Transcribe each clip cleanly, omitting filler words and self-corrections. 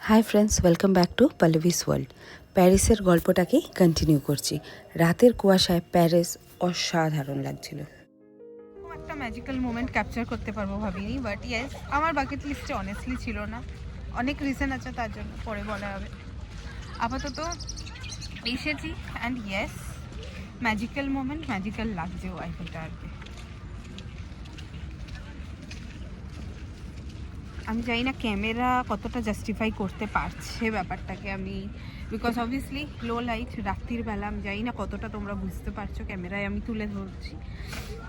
High friends, welcome back to Pallavi's world. প্যারিসের গল্পটাকেই continue করছি। রাতের কুয়াশায় প্যারিস অসাধারণ লাগছিল। খুব একটা ম্যাজিক্যাল মোমেন্ট ক্যাপচার করতে পারবো ভাবিনি, বাট ইয়েস, আমার বাকেট লিস্টে অনেস্টলি ছিল না। অনেক রিজন আছে, তার জন্য পরে বলা হবে। আপাতত এসেছি and yes, magical moment, magical লাগছে ওয়াইফাইটা আর কি। আমি জানি না ক্যামেরা কতটা জাস্টিফাই করতে পারছে ব্যাপারটাকে, আমি বিকজ অবভিয়াসলি লো লাইট, রাত্রির বেলা, আমি জানি না কতটা তোমরা বুঝতে পারছো, ক্যামেরায় আমি তুলে ধরছি।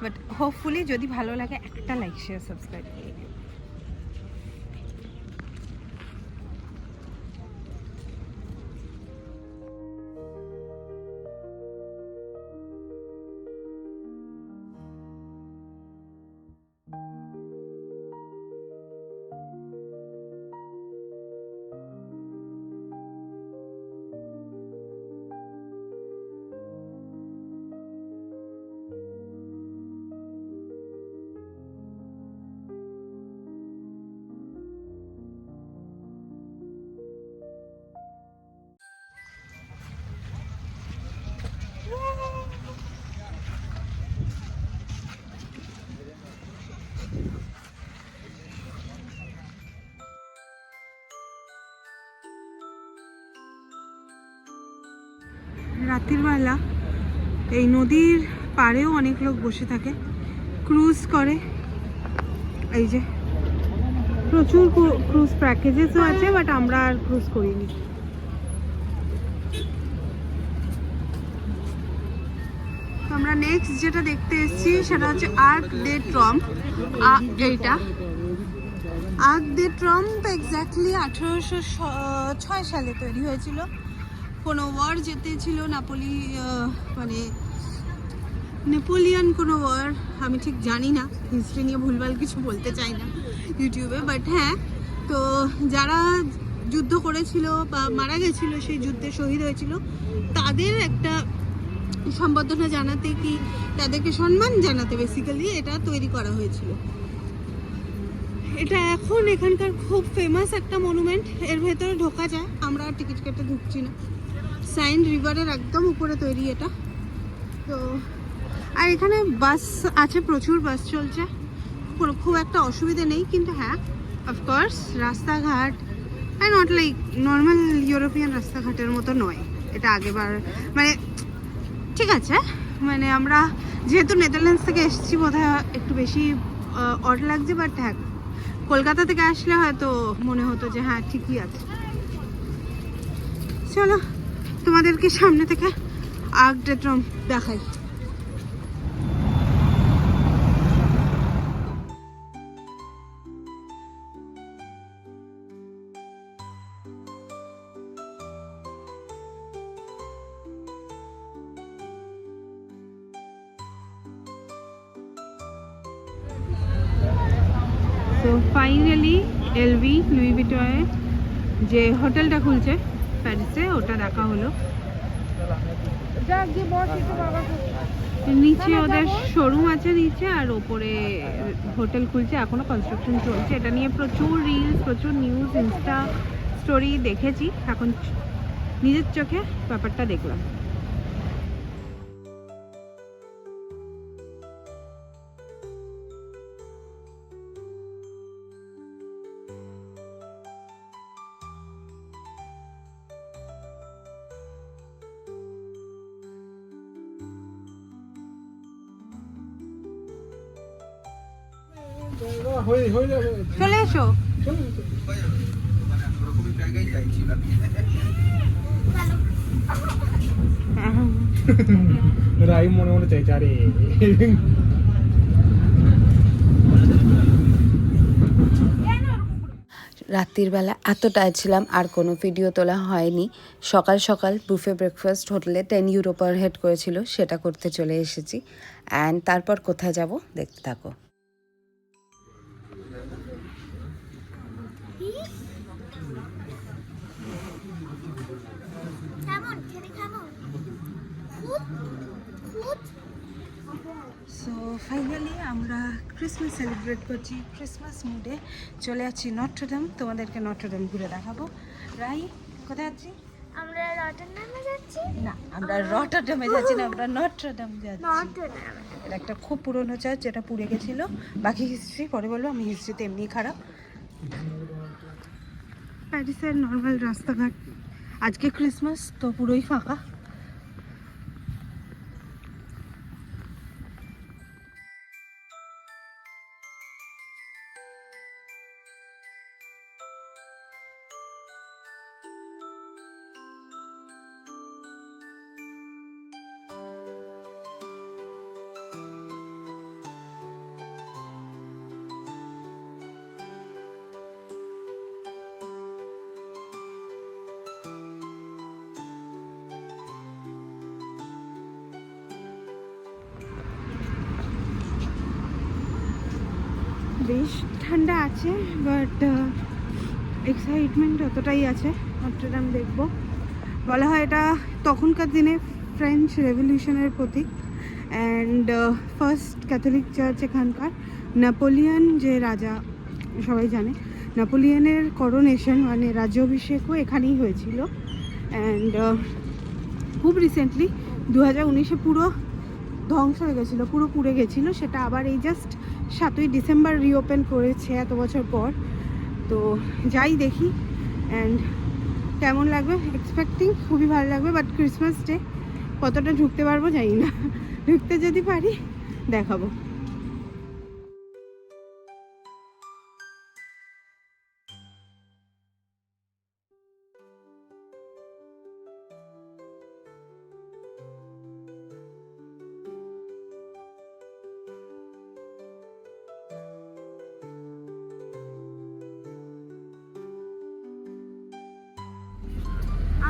বাট হোপফুলি যদি ভালো লাগে একটা লাইক, শেয়ার, সাবস্ক্রাইব করে দিও। রাতের বেলা এই নদীর পাড়েও অনেক লোক বসে থাকে, ক্রুজ করে। এই যে প্রচুর ক্রুজ প্যাকেজেসও আছে, বাট আমরা আর ক্রুজ করিনি। আমরা নেক্সট যেটা দেখতে এসেছি সেটা হচ্ছে আর্ক ডে ট্রম্প। এইটা আর্ক ডে ট্রম্প এক্স্যাক্টলি 1806 সালে তৈরি হয়েছিল। কোনো ওয়ার যেতেছিল মানে নেপোলিয়ান কোনো ওয়ার, আমি ঠিক জানি না, হিস্ট্রি নিয়ে ভুলভাল কিছু বলতে চাই না ইউটিউবে। বাট হ্যাঁ, তো যারা যুদ্ধ করেছিল বা মারা গেছিল, সেই যুদ্ধে শহীদ হয়েছিল, তাদের একটা সম্বর্ধনা জানাতে, কি তাদেরকে সম্মান জানাতে বেসিক্যালি এটা তৈরি করা হয়েছিল। এটা এখন এখানকার খুব ফেমাস একটা মনুমেন্ট। এর ভেতরে ঢোকা যায়, আমরা টিকিট কেটে ঢুকছি না। সাইন রিভারের একদম উপরে তৈরি এটা। তো আর এখানে বাস আছে, প্রচুর বাস চলছে, খুব একটা অসুবিধা নেই। কিন্তু হ্যাঁ, অফকোর্স রাস্তাঘাট নট লাইক নর্মাল ইউরোপিয়ান রাস্তাঘাটের মতো নয়। এটা আগেবার মানে ঠিক আছে, মানে আমরা যেহেতু নেদারল্যান্ডস থেকে এসেছি, বোধহয় একটু বেশি অড লাগছে। বাট হ্যাঁ, কলকাতা থেকে আসলে হয়তো মনে হতো যে হ্যাঁ ঠিকই আছে। চলো তোমাদেরকে সামনে থেকে আর্ক ডে ট্রম্প দেখাই। তো ফাইনালি এলভি লুই ভিটয়ে যে হোটেলটা খুলছে প্যারিসে, ওটা দেখা হলো। নিচে ওদের শোরুম আছে নিচে, আর ওপরে হোটেল খুলছে, এখনো কনস্ট্রাকশন চলছে। এটা নিয়ে প্রচুর রিলস, প্রচুর নিউজ, ইনস্টা স্টোরি দেখেছি, এখন নিজের চোখে ব্যাপারটা দেখলাম। চলে এসো। রাই মনে মনে চাইছে আরে রাত্রির বেলা এত টায়ার্ড ছিলাম, আর কোনো ভিডিও তোলা হয়নি। সকাল সকাল বুফে ব্রেকফাস্ট হোটেলে 10 ইউরো পার হেড করেছিল, সেটা করতে চলে এসেছি। অ্যান্ড তারপর কোথায় যাব দেখতে থাকো। সো ফাইনালি আমরা ক্রিসমাস সেলিব্রেট করছি, ক্রিসমাস মুডে চলে যাচ্ছি নটরডেম। তোমাদেরকে নটরডেম ঘুরে দেখাবো। রাই, কোথায় যাচ্ছি? আমরা রটারডামে যাচ্ছি। না, আমরা রটারডামে যাচ্ছি না, আমরা নটরডেম যাচ্ছি। নটরডামে। এটা একটা খুব পুরনো চার্চ, যেটা পুড়ে গেছিলো। বাকি হিস্ট্রি পরে বলবো, আমি হিস্ট্রিতে এমনি খারাপ। প্যারিসের নর্মাল রাস্তাঘাট, আজকে ক্রিসমাস তো পুরোই ফাঁকা। বেশ ঠান্ডা আছে, বাট এক্সাইটমেন্ট অতটাই আছে। নটরডেম দেখবো। বলা হয় এটা তখনকার দিনে ফ্রেঞ্চ রেভলিউশনের প্রতীক, অ্যান্ড ফার্স্ট ক্যাথলিক চার্চ এখানকার। নেপোলিয়ন যে রাজা, সবাই জানে, নেপোলিয়নের করোনেশন মানে রাজ্যাভিষেকও এখানেই হয়েছিল। অ্যান্ড খুব রিসেন্টলি 2019-এ পুরো ধ্বংস হয়ে গেছিলো, পুরো পুড়ে গেছিলো। সেটা আবার এই জাস্ট 7ই ডিসেম্বর রিওপেন করেছে এত বছর পর। তো যাই দেখি, অ্যান্ড কেমন লাগবে, এক্সপেক্টিং খুবই ভালো লাগবে। বাট ক্রিসমাস ডে কতটা ঢুকতে পারবো জানি না, ঢুকতে যদি পারি দেখাবো।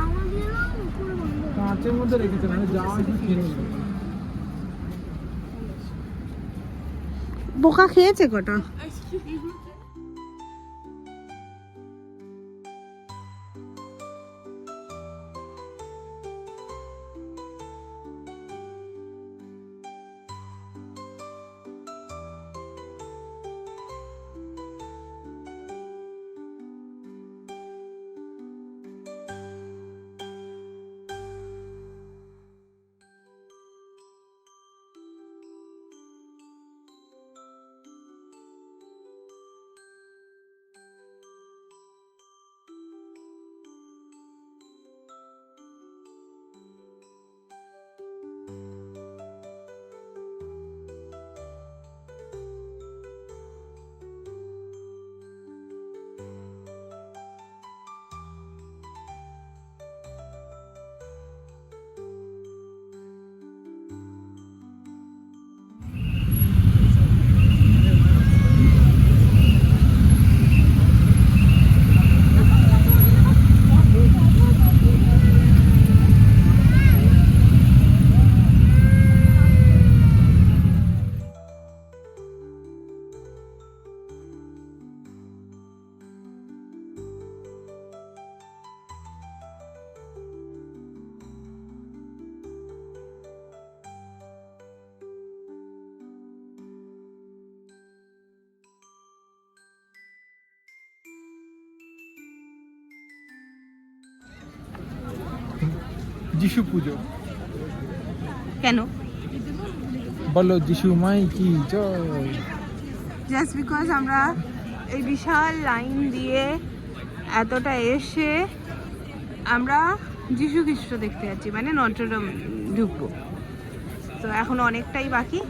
আমাদেরও উপর বন্ধ। কাঁচের মধ্যে রেখেছে, মানে যা একটু খেয়ে নিল। বোকা খেয়েছে কটা। যিশু পুজো কেন? বলো যিশু মাই কি জয়। জাস্ট বিকজ আমরা এই বিশাল লাইন দিয়ে এতটা এসে আমরা যিশু খ্রিস্ট দেখতে যাচ্ছি, মানে নটরডেম ঢুকবো। তো এখন অনেকটাই বাকি।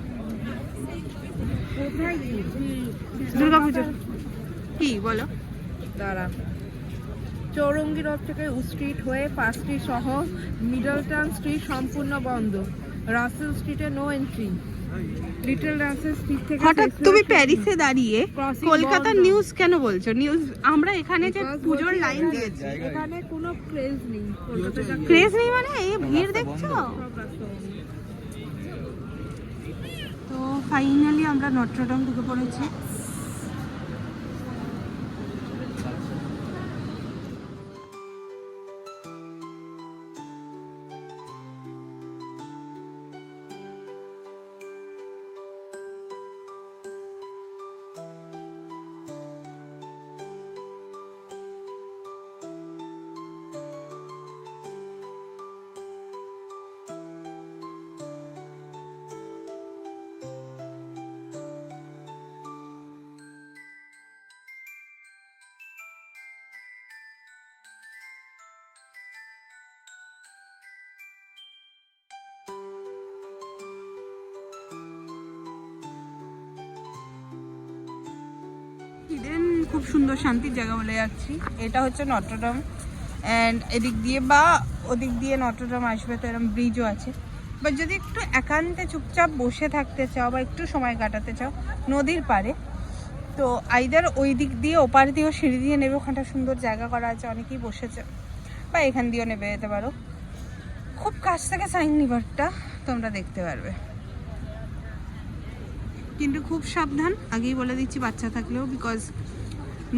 দুর্গাপুজো কি বলো? দ্বারা চৌরঙ্গি রোড থেকে স্ট্রিট হয়ে 5 স্ট্রিট সহ মিডলটাউন স্ট্রিট সম্পূর্ণ বন্ধ। রাসেল স্ট্রিটে no entry. Little Russell street থেকে হঠাৎ তুমি প্যারিসে দাঁড়িয়ে Crossing কলকাতার বন্ধ। নিউজ কেন বলছো? নিউজ আমরা এখানে যে Because পুজোর বলছি লাইন দিয়েছি, এখানে কোনো ক্রেজ নেই। কলকাতায় যা ক্রেজ নেই মানে এই ভিড় দেখছো? সব রাস্তা বন্ধ। তো ফাইনালি আমরা নটরডেম ঢুকে পড়েছি। খুব সুন্দর শান্তির জায়গা বলে যাচ্ছি। এটা হচ্ছে নটরডাম, অ্যান্ড এদিক দিয়ে বা ওদিক দিয়ে নটরডাম আসবে, তো এরকম ব্রিজও আছে। বাট যদি একটু একান্তে চুপচাপ বসে থাকতে চাও বা একটু সময় কাটাতে চাও নদীর পাড়ে, তো আইদার ওই দিক দিয়ে ওপার দিয়েও সিঁড়ি দিয়ে নেবে, ওখানটা সুন্দর জায়গা করা আছে, অনেকেই বসেছে, বা এখান দিয়েও নেবে যেতে পারো। খুব কাছ থেকে সাইন রিভারটা তোমরা দেখতে পারবে, কিন্তু খুব সাবধান, আগেই বলে দিচ্ছি বাচ্চা থাকলেও, বিকজ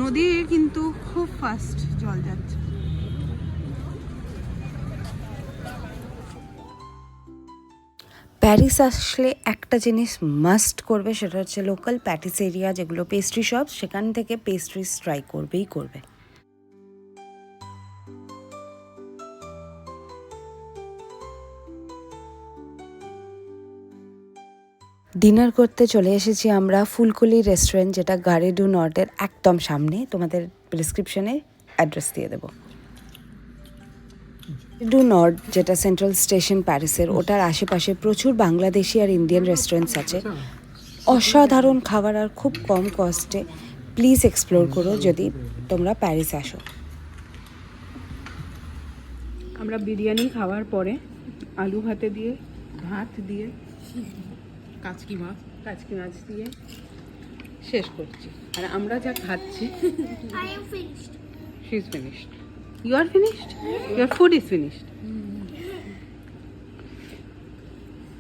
নদীর কিন্তু খুব ফাস্ট জল যাচ্ছে। প্যারিস আসলে একটা জিনিস মাস্ট করবে, সেটা হচ্ছে লোকাল প্যাটিসেরিয়া, যেগুলো পেস্ট্রি শপ, সেখান থেকে পেস্ট্রিজ ট্রাই করবেই করবে। ডিনার করতে চলে এসেছি আমরা ফুলকুলি রেস্টুরেন্ট, যেটা গারে ডু নর্ডের একদম সামনে। তোমাদের প্রেসক্রিপশনে অ্যাড্রেস দিয়ে দেবো। ডু নর্ড, যেটা সেন্ট্রাল স্টেশন প্যারিসের, ওটার আশেপাশে প্রচুর বাংলাদেশি আর ইন্ডিয়ান রেস্টুরেন্টস আছে। অসাধারণ খাবার আর খুব কম কস্টে। প্লিজ এক্সপ্লোর করো যদি তোমরা প্যারিস আসো। আমরা বিরিয়ানি খাওয়ার পরে আলু ভাতে দিয়ে, ভাত দিয়ে, কাচকি মাছ দিয়ে শেষ করছি। আর আমরা যা খাচ্ছি, I am finished. she is finished. You are finished? Your food is finished.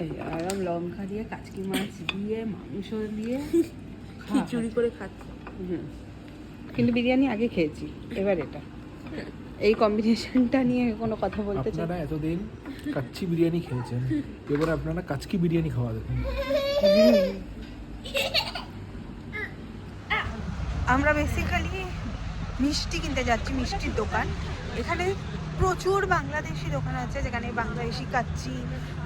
এই আরাম লঙ্কা দিয়ে, কাচকি মাছ দিয়ে, মাংস দিয়ে খিচুড়ি করে খাচ্ছি। কিন্তু বিরিয়ানি আগে খেয়েছি, এবার এটা। এই কম্বিনেশনটা নিয়ে কোনো কথা বলতে চাই? আপনারা এতদিন কাচ্চি বিরিয়ানি খেয়েছেন, এবারে আপনারা কাচকি বিরিয়ানি খাওয়া দেখুন। আমরা বেসিক্যালি মিষ্টি কিনতে যাচ্ছি, মিষ্টির দোকান। এখানে প্রচুর বাংলাদেশি দোকান আছে, যেখানে বাংলাদেশি কাচ্চি,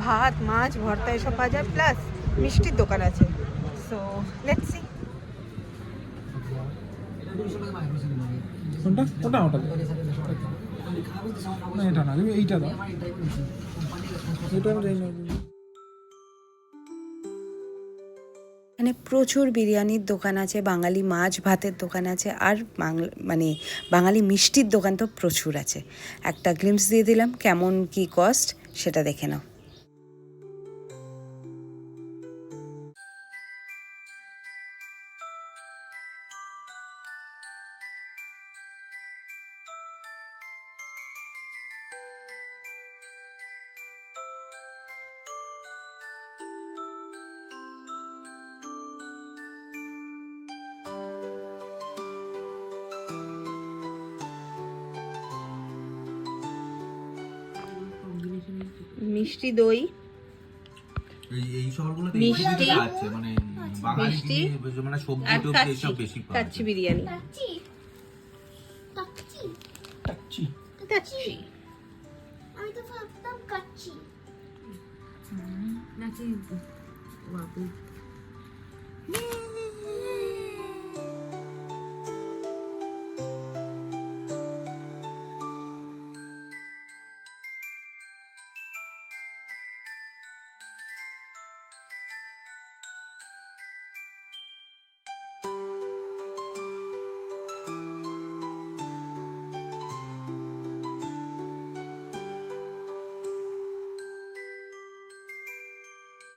ভাত, মাছ, ভর্তা এসব পাওয়া যায়, প্লাস মিষ্টির দোকান আছে। So let's see. কোনটা ওটা ওটা না, এটা না, তুমি এইটা দাও। এটা আমি জানি না। এখানে প্রচুর বিরিয়ানির দোকান আছে, বাঙালি মাছ ভাতের দোকান আছে, আর বাঙালি মিষ্টির দোকান তো প্রচুর আছে। একটা গ্লিমস দিয়ে দিলাম, কেমন কি কস্ট সেটা দেখে নাও। মিষ্টি দই, এই শহরগুলোতে মিষ্টি, এই সুবিধাটা আছে, মানে বাঙালি মিষ্টি জিনিস, মানে সবজি আর টবজি এইসব বেশি পাওয়া কাচ্চি যায়। বিরিয়ানি। Tachi. Tachi. কাচ্চি কাচ্চি আমি তো ভাবতাম কাচ্চি। নাকি